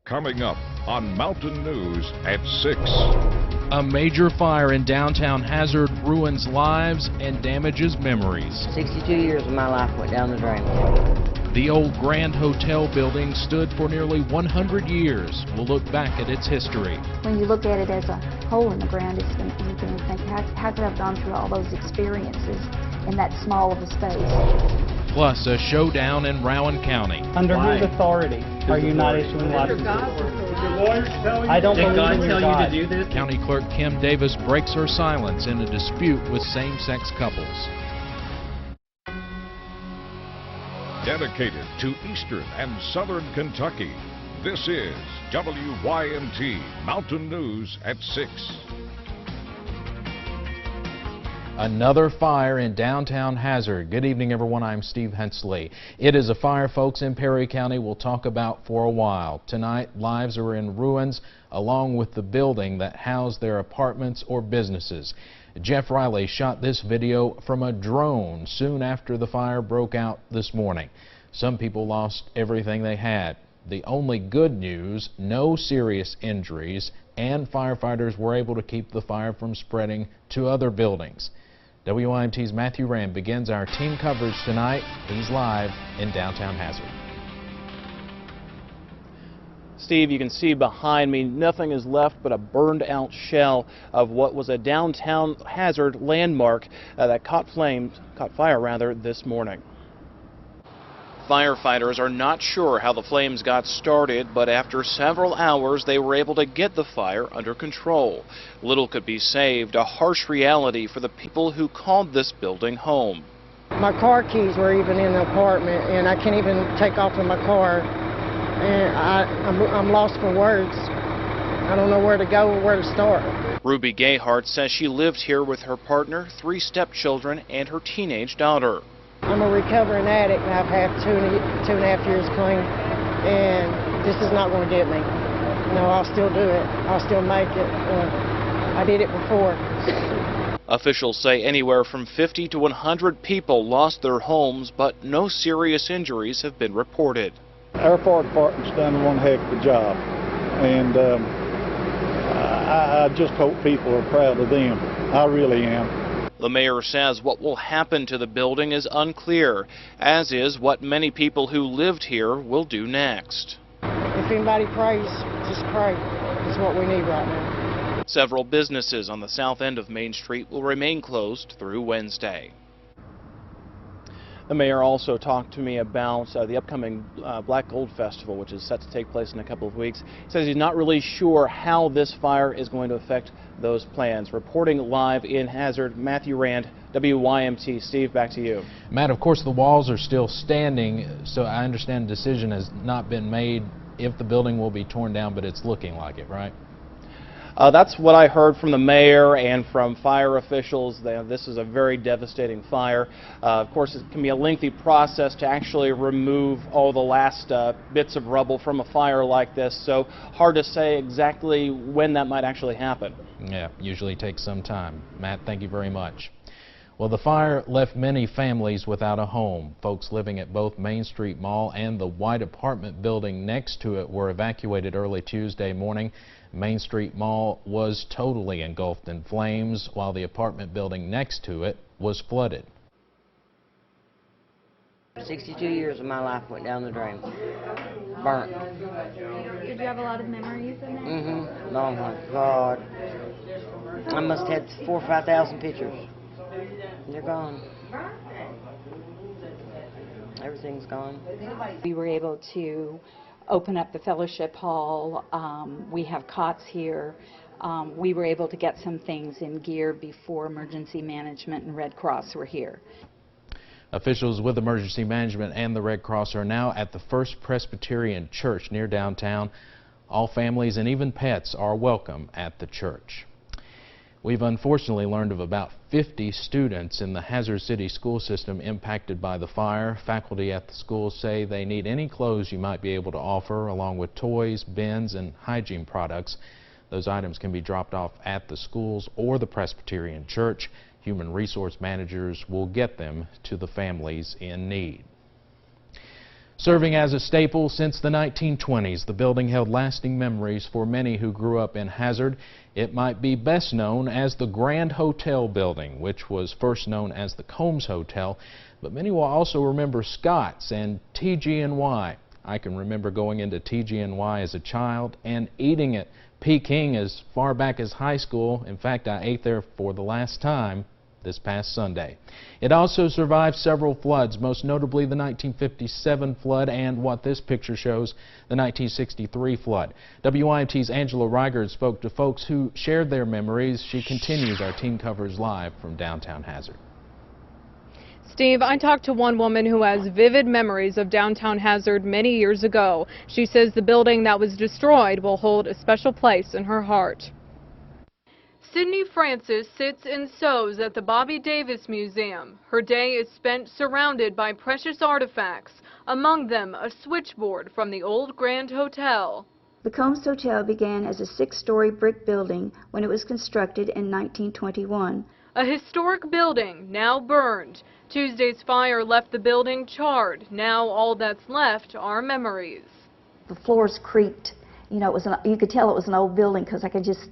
Coming up on Mountain News at 6. A major fire in downtown Hazard ruins lives and damages memories. 62 years of my life went down the drain. The old Grand Hotel building stood for nearly 100 years. We'll look back at its history. When you look at it as a hole in the ground, you can think, how could I have gone through all those experiences in that small of a space? Plus a showdown in Rowan County. Under whose authority are you not issuing licenses? I don't believe in your God. you to do this? County Clerk Kim Davis breaks her silence in a dispute with same-sex couples. Dedicated to Eastern and Southern Kentucky, this is WYMT Mountain News at 6. Another fire in downtown Hazard. Good evening, everyone. I'm Steve Hensley. It is a fire folks in Perry County will talk about for a while. Tonight, lives are in ruins along with the building that housed their apartments or businesses. Jeff Riley shot this video from a drone soon after the fire broke out this morning. Some people lost everything they had. The only good news, no serious injuries, and firefighters were able to keep the fire from spreading to other buildings. WYMT's Matthew Rand begins our team coverage tonight. He's live in downtown Hazard. Steve, you can see behind me, nothing is left but a burned out shell of what was a downtown Hazard landmark that caught fire this morning. Firefighters are not sure how the flames got started, but after several hours they were able to get the fire under control. Little could be saved, a harsh reality for the people who called this building home. My car keys were even in the apartment, and I can't even take off in my car. And I'm lost for words. I don't know where to go or where to start. Ruby Gayhart says she lived here with her partner, 3 stepchildren, and her teenage daughter. I'm a recovering addict, and I've had 2.5 years clean, and this is not going to get me. No, I'll still do it. I'll still make it. I did it before. Officials say anywhere from 50 to 100 people lost their homes, but no serious injuries have been reported. Our fire department's done one heck of a job, and I just hope people are proud of them. I really am. The mayor says what will happen to the building is unclear, as is what many people who lived here will do next. If anybody prays, just pray. It's what we need right now. Several businesses on the south end of Main Street will remain closed through Wednesday. The mayor also talked to me about the upcoming Black Gold Festival, which is set to take place in a couple of weeks. He says he's not really sure how this fire is going to affect those plans. Reporting live in Hazard, Matthew Rand, WYMT. Steve, back to you. Matt, of course the walls are still standing, so I understand a decision has not been made if the building will be torn down, but it's looking like it, right? That's what I heard from the mayor and from fire officials. This is a very devastating fire. Of course, it can be a lengthy process to actually remove all the last bits of rubble from a fire like this, so hard to say exactly when that might actually happen. Yeah, usually takes some time. Matt, thank you very much. Well, the fire left many families without a home. Folks living at both Main Street Mall and the white apartment building next to it were evacuated early Tuesday morning. Main Street Mall was totally engulfed in flames, while the apartment building next to it was flooded. 62 years of my life went down the drain. Burnt. Did you have a lot of memories in there? Mm-hmm. Oh my God. I must have had 4,000 or 5,000 pictures. They're gone. Everything's gone. We were able to open up the fellowship hall. We have cots here. We were able to get some things in gear before emergency management and Red Cross were here. Officials with emergency management and the Red Cross are now at the First Presbyterian Church near downtown. All families and even pets are welcome at the church. We've unfortunately learned of about 50 students in the Hazard City school system impacted by the fire. Faculty at the school say they need any clothes you might be able to offer, along with toys, bins, and hygiene products. Those items can be dropped off at the schools or the Presbyterian Church. Human resource managers will get them to the families in need. Serving as a staple since the 1920s, the building held lasting memories for many who grew up in Hazard. It might be best known as the Grand Hotel building, which was first known as the Combs Hotel, but many will also remember Scott's and TG&Y. I can remember going into TG&Y as a child and eating at Peking as far back as high school. In fact, I ate there for the last time this past Sunday. It also survived several floods, most notably the 1957 flood and what this picture shows, the 1963 flood. WYMT's Angela Reigard spoke to folks who shared their memories. She continues our team coverage live from downtown Hazard. Steve, I talked to one woman who has vivid memories of downtown Hazard many years ago. She says the building that was destroyed will hold a special place in her heart. Sydney Francis sits and sews at the Bobby Davis Museum. Her day is spent surrounded by precious artifacts, among them a switchboard from the old Grand Hotel. The Combs Hotel began as a 6-story brick building when it was constructed in 1921. A historic building, now burned. Tuesday's fire left the building charred. Now all that's left are memories. The floors creaked. You know, you could tell it was an old building because I could just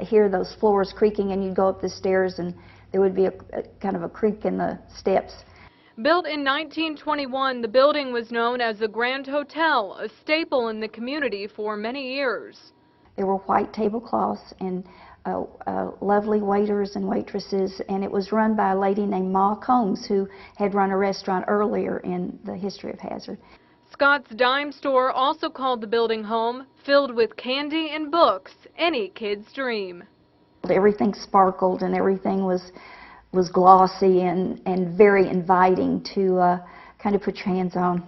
hear those floors creaking, and you'd go up the stairs and there would be a kind of a creak in the steps. Built in 1921, the building was known as the Grand Hotel, a staple in the community for many years. There were white tablecloths and lovely waiters and waitresses, and it was run by a lady named Ma Combs, who had run a restaurant earlier in the history of Hazard. Scott's Dime Store also called the building home, filled with candy and books, any kid's dream. Everything sparkled and everything was glossy and very inviting to kind of put your hands on.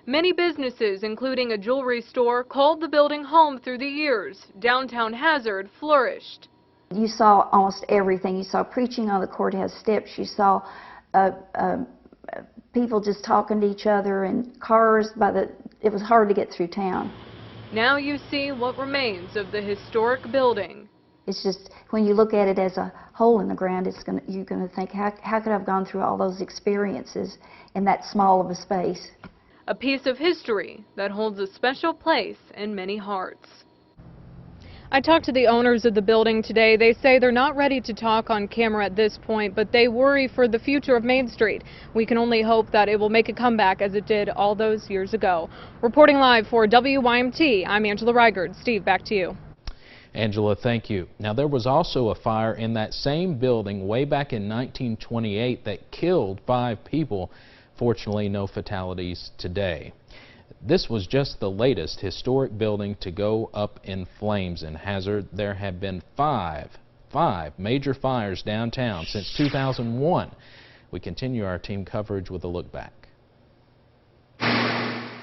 Many businesses, including a jewelry store, called the building home through the years. Downtown Hazard flourished. You saw almost everything. You saw preaching on the courthouse steps. You saw people just talking to each other, and cars it was hard to get through town. Now you see what remains of the historic building. It's just, when you look at it as a hole in the ground, you're going to think, how could I have gone through all those experiences in that small of a space? A piece of history that holds a special place in many hearts. I talked to the owners of the building today. They say they're not ready to talk on camera at this point, but they worry for the future of Main Street. We can only hope that it will make a comeback as it did all those years ago. Reporting live for WYMT, I'm Angela Reigard. Steve, back to you. Angela, thank you. Now, there was also a fire in that same building way back in 1928 that killed 5 people. Fortunately, no fatalities today. This was just the latest historic building to go up in flames in Hazard. There have been five major fires downtown since 2001. We continue our team coverage with a look back.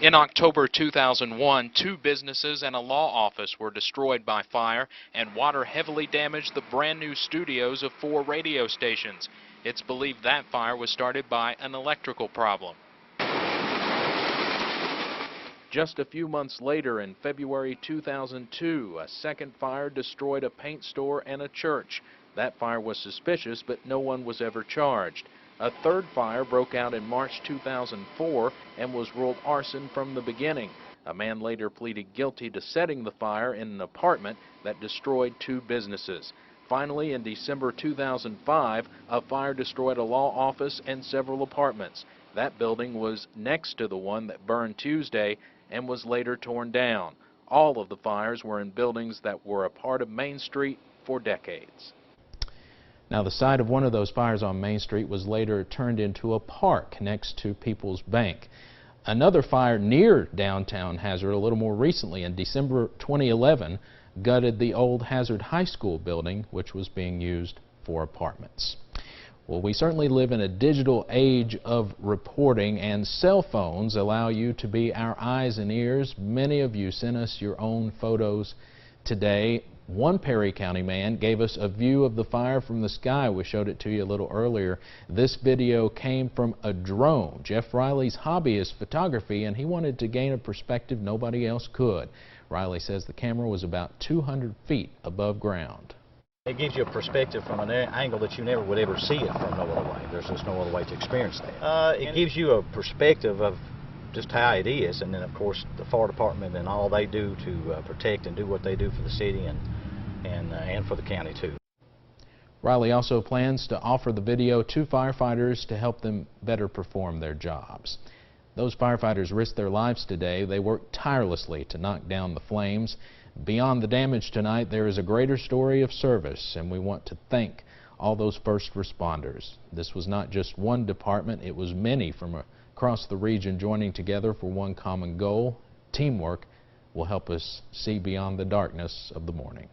In October 2001, 2 businesses and a law office were destroyed by fire, and water heavily damaged the brand new studios of 4 radio stations. It's believed that fire was started by an electrical problem. Just a few months later, in February 2002, a second fire destroyed a paint store and a church. That fire was suspicious, but no one was ever charged. A third fire broke out in March 2004 and was ruled arson from the beginning. A man later pleaded guilty to setting the fire in an apartment that destroyed 2 businesses. Finally, in December 2005, a fire destroyed a law office and several apartments. That building was next to the one that burned Tuesday and was later torn down. All of the fires were in buildings that were a part of Main Street for decades. Now, the site of one of those fires on Main Street was later turned into a park next to People's Bank. Another fire near downtown Hazard a little more recently in December 2011 gutted the old Hazard High School building, which was being used for apartments. Well, we certainly live in a digital age of reporting, and cell phones allow you to be our eyes and ears. Many of you sent us your own photos today. One Perry County man gave us a view of the fire from the sky. We showed it to you a little earlier. This video came from a drone. Jeff Riley's hobby is photography, and he wanted to gain a perspective nobody else could. Riley says the camera was about 200 feet above ground. It gives you a perspective from an angle that you never would ever see it from no other way. There's just no other way to experience that. It gives you a perspective of just how it is, and then of course the fire department and all they do to protect and do what they do for the city and for the county too. Riley also plans to offer the video to firefighters to help them better perform their jobs. Those firefighters risked their lives today. They worked tirelessly to knock down the flames. Beyond the damage tonight, there is a greater story of service, and we want to thank all those first responders. This was not just one department, it was many from across the region joining together for one common goal. Teamwork will help us see beyond the darkness of the morning.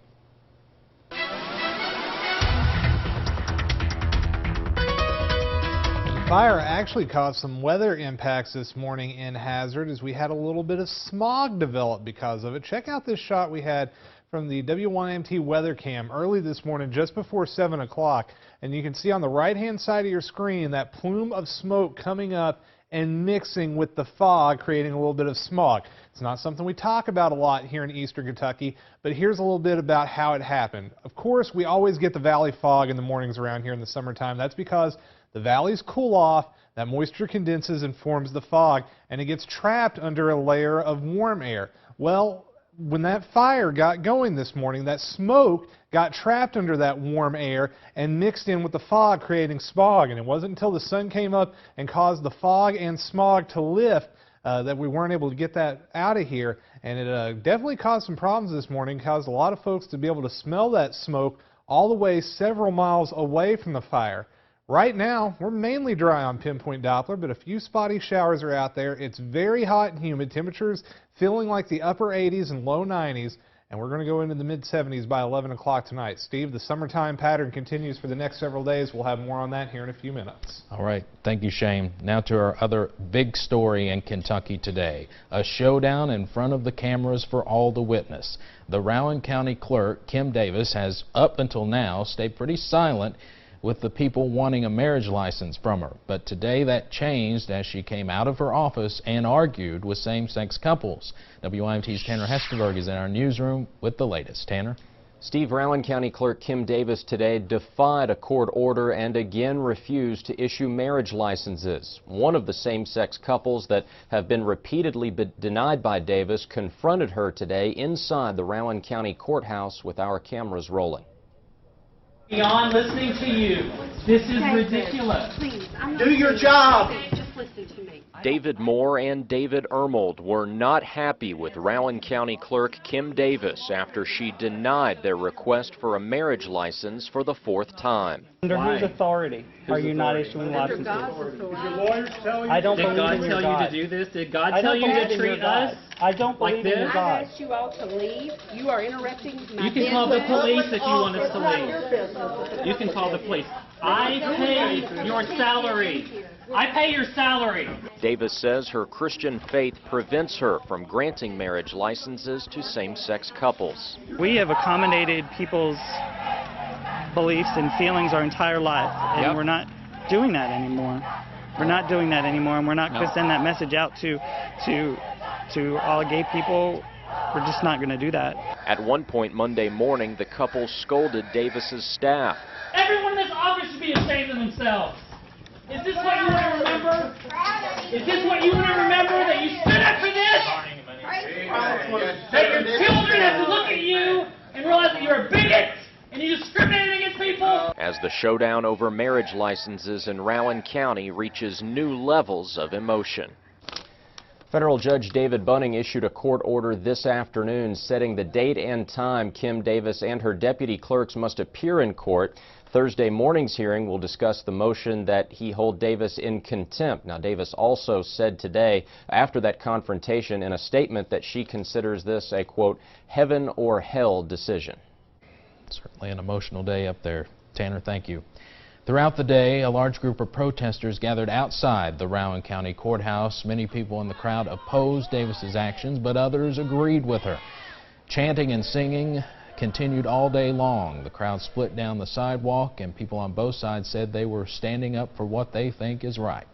Fire actually caused some weather impacts this morning in Hazard as we had a little bit of smog develop because of it. Check out this shot we had from the WYMT weather cam early this morning just before 7 o'clock. And you can see on the right-hand side of your screen that plume of smoke coming up and mixing with the fog, creating a little bit of smog. It's not something we talk about a lot here in eastern Kentucky, but here's a little bit about how it happened. Of course, we always get the valley fog in the mornings around here in the summertime. That's because the valleys cool off, that moisture condenses and forms the fog, and it gets trapped under a layer of warm air. Well, when that fire got going this morning, that smoke got trapped under that warm air and mixed in with the fog, creating smog. And it wasn't until the sun came up and caused the fog and smog to lift that we weren't able to get that out of here. And it definitely caused some problems this morning, caused a lot of folks to be able to smell that smoke all the way several miles away from the fire. Right now, we're mainly dry on pinpoint Doppler, but a few spotty showers are out there. It's very hot and humid. Temperatures feeling like the upper 80s and low 90s, and we're going to go into the mid-70s by 11 o'clock tonight. Steve, the summertime pattern continues for the next several days. We'll have more on that here in a few minutes. All right. Thank you, Shane. Now to our other big story in Kentucky today. A showdown in front of the cameras for all to witness. The Rowan County Clerk, Kim Davis, has up until now stayed pretty silent with the people wanting a marriage license from her. But today that changed as she came out of her office and argued with same-sex couples. WYMT's Tanner Hesterberg is in our newsroom with the latest. Tanner? Steve, Rowan County Clerk Kim Davis today defied a court order and again refused to issue marriage licenses. One of the same-sex couples that have been repeatedly denied by Davis confronted her today inside the Rowan County Courthouse with our cameras rolling. Beyond listening to you. This is ridiculous. Please, do your job. Just listen to me. David Moore and David Ermold were not happy with Rowan County Clerk Kim Davis after she denied their request for a marriage license for the fourth time. Under whose authority are you not issuing licenses? I don't believe in your God. Did God tell you to do this? Did God tell you to treat us? I don't believe in your God. I've asked you all to leave. You are interrupting my You can call the police if you want us to leave. You can call the police. I pay your salary. I pay your salary. Davis says her Christian faith prevents her from granting marriage licenses to same-sex couples. We have accommodated people's beliefs and feelings our entire life, and we're not doing that anymore. We're not doing that anymore, and we're not going to send that message out to all gay people. We're just not going to do that. At one point Monday morning, the couple scolded Davis's staff. Everyone in this office should be ashamed of themselves. Is this what you want to remember? Is this what you want to remember, that you stood up for this? That your children have to look at you and realize that you're a bigot and you discriminate against people? As the showdown over marriage licenses in Rowan County reaches new levels of emotion. Federal Judge David Bunning issued a court order this afternoon setting the date and time Kim Davis and her deputy clerks must appear in court. Thursday morning's hearing will discuss the motion that he hold Davis in contempt. Now, Davis also said today, after that confrontation, in a statement that she considers this a, quote, heaven or hell decision. Certainly an emotional day up there. Tanner, thank you. Throughout the day, a large group of protesters gathered outside the Rowan County Courthouse. Many people in the crowd opposed Davis's actions, but others agreed with her. Chanting and singing continued all day long. The crowd split down the sidewalk, and people on both sides said they were standing up for what they think is right.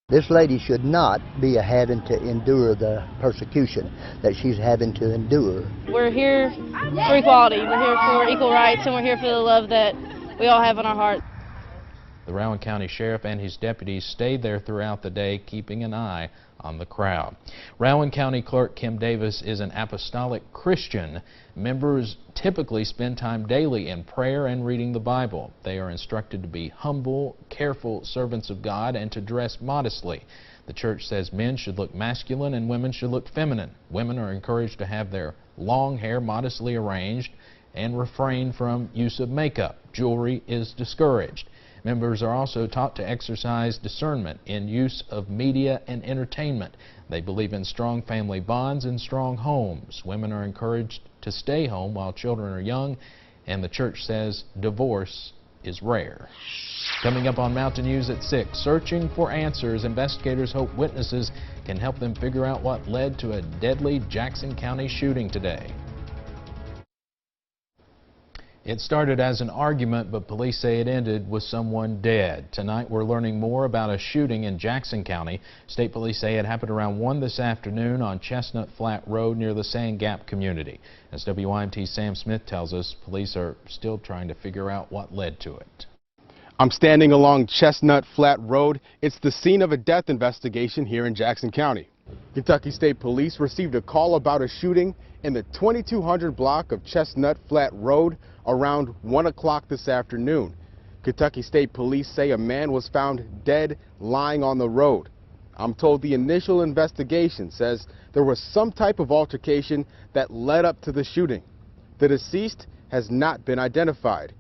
This lady should not be having to endure the persecution that she's having to endure. We're here for equality. We're here for equal rights, and we're here for the love that we all have in our hearts. The Rowan County Sheriff and his deputies stayed there throughout the day, keeping an eye on the crowd. Rowan County Clerk Kim Davis is an apostolic Christian. Members typically spend time daily in prayer and reading the Bible. They are instructed to be humble, careful servants of God and to dress modestly. The church says men should look masculine and women should look feminine. Women are encouraged to have their long hair modestly arranged and refrain from use of makeup. Jewelry is discouraged. Members are also taught to exercise discernment in use of media and entertainment. They believe in strong family bonds and strong homes. Women are encouraged to stay home while children are young, and the church says divorce is rare. Coming up on Mountain News at 6, searching for answers. Investigators hope witnesses can help them figure out what led to a deadly Jackson County shooting today. It started as an argument, but police say it ended with someone dead. Tonight we're learning more about a shooting in Jackson County. State police say it happened around 1 this afternoon on Chestnut Flat Road near the Sand Gap community. As WYMT's Sam Smith tells us, police are still trying to figure out what led to it. I'm standing along Chestnut Flat Road. It's the scene of a death investigation here in Jackson County. Kentucky State Police received a call about a shooting in the 2200 block of Chestnut Flat Road around 1 o'clock this afternoon. Kentucky State Police say a man was found dead lying on the road. I'm told the initial investigation says there was some type of altercation that led up to the shooting. The deceased has not been identified.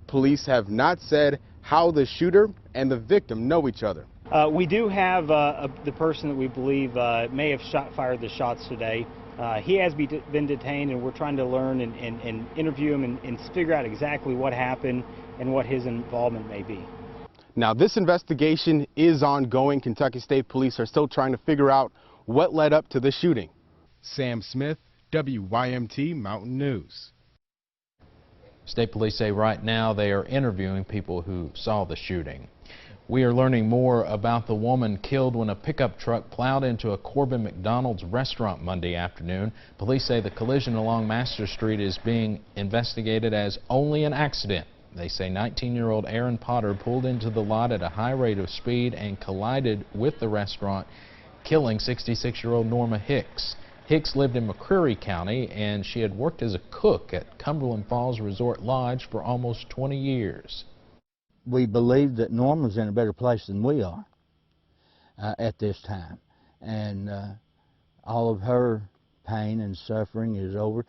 Police have not said how the shooter and the victim know each other. We do have the person that we believe may have fired the shots today. He has been detained, and we're trying to learn and interview him and figure out exactly what happened and what his involvement may be. Now, this investigation is ongoing. Kentucky State Police are still trying to figure out what led up to the shooting. Sam Smith, WYMT Mountain News. State police say right now they are interviewing people who saw the shooting. We are learning more about the woman killed when a pickup truck plowed into a Corbin McDonald's restaurant Monday afternoon. Police say the collision along Master Street is being investigated as only an accident. They say 19-year-old Aaron Potter pulled into the lot at a high rate of speed and collided with the restaurant, killing 66-year-old Norma Hicks. Hicks lived in McCreary County, and she had worked as a cook at Cumberland Falls Resort Lodge for almost 20 years. We believe that Norma's in a better place than we are at this time, and all of her pain and suffering is over.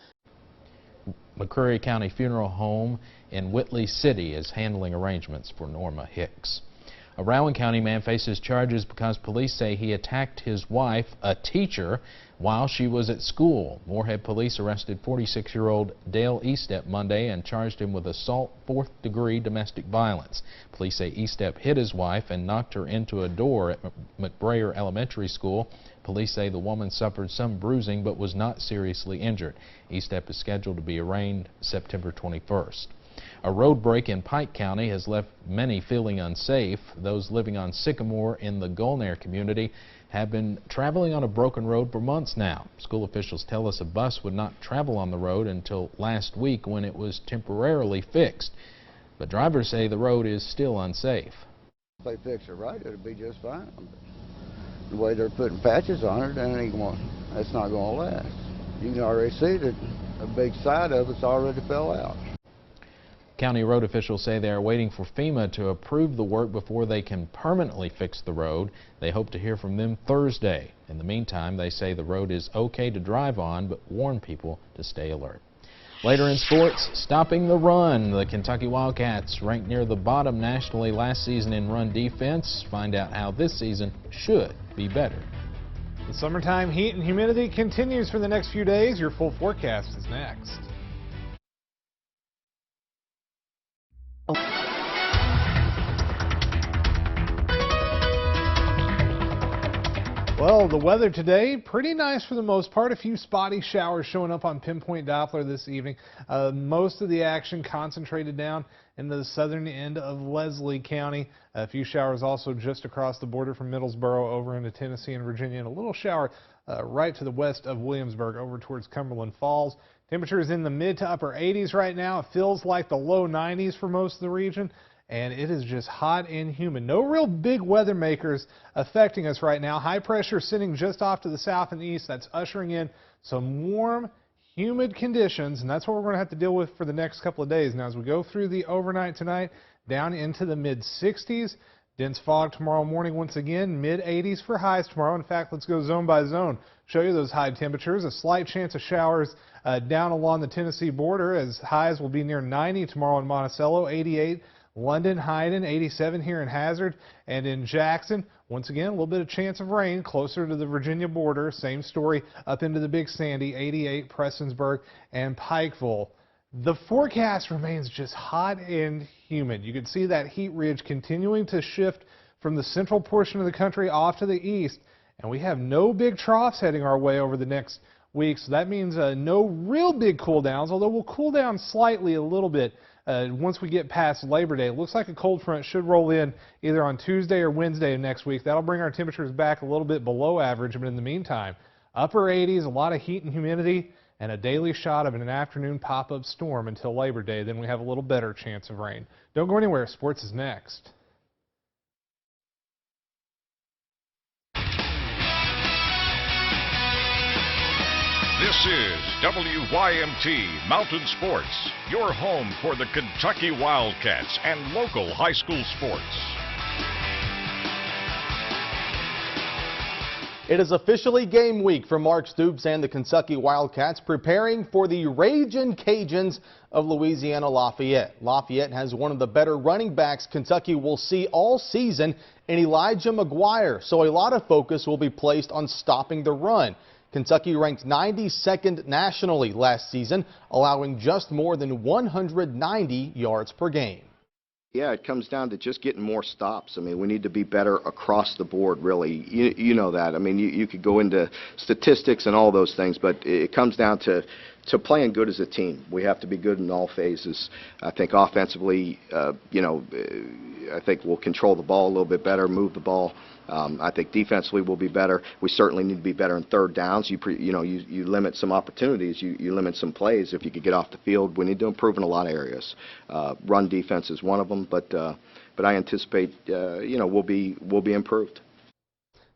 McCreary County Funeral Home in Whitley City is handling arrangements for Norma Hicks. A Rowan County man faces charges because police say he attacked his wife, a teacher, while she was at school. Moorhead police arrested 46-year-old Dale Estep Monday and charged him with assault, 4th-degree domestic violence. Police say Estep hit his wife and knocked her into a door at McBrayer Elementary School. Police say the woman suffered some bruising but was not seriously injured. Estep is scheduled to be arraigned September 21st. A road break in Pike County has left many feeling unsafe. Those living on Sycamore in the Gulnair community have been traveling on a broken road for months now. School officials tell us a bus would not travel on the road until last week when it was temporarily fixed. But drivers say the road is still unsafe. If they fix it right, it'll be just fine. The way they're putting patches on it, that's not going to last. You can already see that a big side of it's already fell out. County road officials say they are waiting for FEMA to approve the work before they can permanently fix the road. They hope to hear from them Thursday. In the meantime, they say the road is okay to drive on, but warn people to stay alert. Later in sports, stopping the run. The Kentucky Wildcats ranked near the bottom nationally last season in run defense. Find out how this season should be better. The summertime heat and humidity continues for the next few days. Your full forecast is next. Well, the weather today, pretty nice for the most part. A few spotty showers showing up on Pinpoint Doppler this evening. Most of the action concentrated down into the southern end of Leslie County. A few showers also just across the border from Middlesboro over into Tennessee and Virginia. And a little shower right to the west of Williamsburg over towards Cumberland Falls. Temperatures in the mid to upper 80s right now. It feels like the low 90s for most of the region. and it is just hot and humid. No real big weather makers affecting us right now. High pressure sitting just off to the south and east. That's ushering in some warm, humid conditions, and that's what we're going to have to deal with for the next couple of days. Now, as we go through the overnight tonight, down into the mid-60s. Dense fog tomorrow morning once again, mid-80s for highs tomorrow. In fact, let's go zone by zone. Show you those high temperatures. A slight chance of showers down along the Tennessee border, as highs will be near 90 tomorrow in Monticello, 88 London, Hyden, 87 here in Hazard, and in Jackson, once again, a little bit of chance of rain closer to the Virginia border. Same story up into the Big Sandy, 88 Prestonsburg and Pikeville. The forecast remains just hot and humid. You can see that heat ridge continuing to shift from the central portion of the country off to the east, and we have no big troughs heading our way over the next week, so that means no real big cool downs, although we'll cool down slightly a little bit once we get past Labor Day. It looks like a cold front should roll in either on Tuesday or Wednesday of next week. That'll bring our temperatures back a little bit below average, but in the meantime, upper 80s, a lot of heat and humidity, and a daily shot of an afternoon pop-up storm until Labor Day. Then we have a little better chance of rain. Don't go anywhere. Sports is next. This is WYMT Mountain Sports, your home for the Kentucky Wildcats and local high school sports. It is officially game week for Mark Stoops and the Kentucky Wildcats, preparing for the Ragin' Cajuns of Louisiana Lafayette. Lafayette has one of the better running backs Kentucky will see all season in Elijah McGuire, so a lot of focus will be placed on stopping the run. Kentucky ranked 92nd nationally last season, allowing just more than 190 yards per game. Yeah, it comes down to just getting more stops. I mean, we need to be better across the board, really. You know that. I mean, you could go into statistics and all those things, but it comes down to playing good as a team. We have to be good in all phases. I think offensively, I think we'll control the ball a little bit better, move the ball. I think defensively we'll be better. We certainly need to be better in third downs. You limit some opportunities. You limit some plays if you could get off the field. We need to improve in a lot of areas. Run defense is one of them, but I anticipate we'll be improved.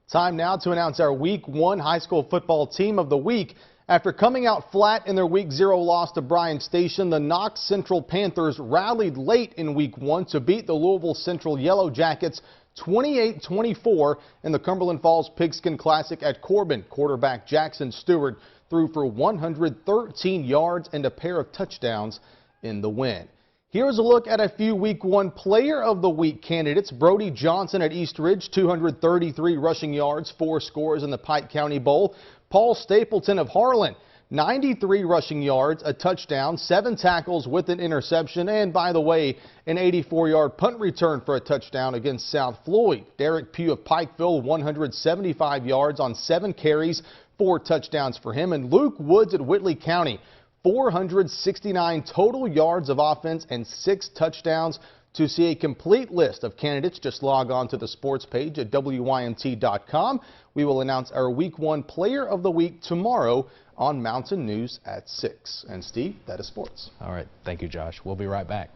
Time now to announce our Week 1 high school football team of the week. After coming out flat in their Week 0 loss to Bryan Station, the Knox Central Panthers rallied late in Week 1 to beat the Louisville Central Yellow Jackets 28-24 in the Cumberland Falls Pigskin Classic at Corbin. Quarterback Jackson Stewart threw for 113 yards and a pair of touchdowns in the win. Here's a look at a few Week 1 Player of the Week candidates. Brody Johnson at East Ridge, 233 rushing yards, 4 scores in the Pike County Bowl. Paul Stapleton of Harlan, 93 rushing yards, a touchdown, 7 tackles with an interception, and by the way, an 84-yard punt return for a touchdown against South Floyd. Derek Pugh of Pikeville, 175 yards on 7 carries, 4 touchdowns for him. And Luke Woods at Whitley County, 469 total yards of offense and 6 touchdowns. To see a complete list of candidates, just log on to the sports page at wymt.com. We will announce our Week 1 Player of the Week tomorrow on Mountain News at 6. And Steve, that is sports. All right. Thank you, Josh. We'll be right back.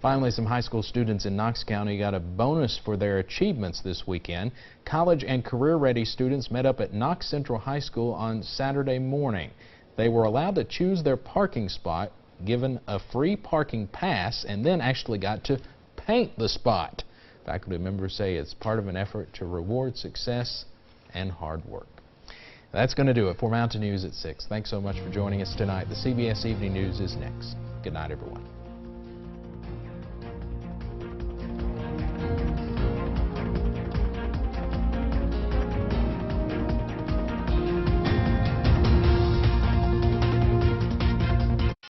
Finally, some high school students in Knox County got a bonus for their achievements this weekend. College and career-ready students met up at Knox Central High School on Saturday morning. They were allowed to choose their parking spot, given a free parking pass, and then actually got to paint the spot. Faculty members say it's part of an effort to reward success and hard work. That's going to do it for Mountain News at 6. Thanks so much for joining us tonight. The CBS Evening News is next. Good night, everyone.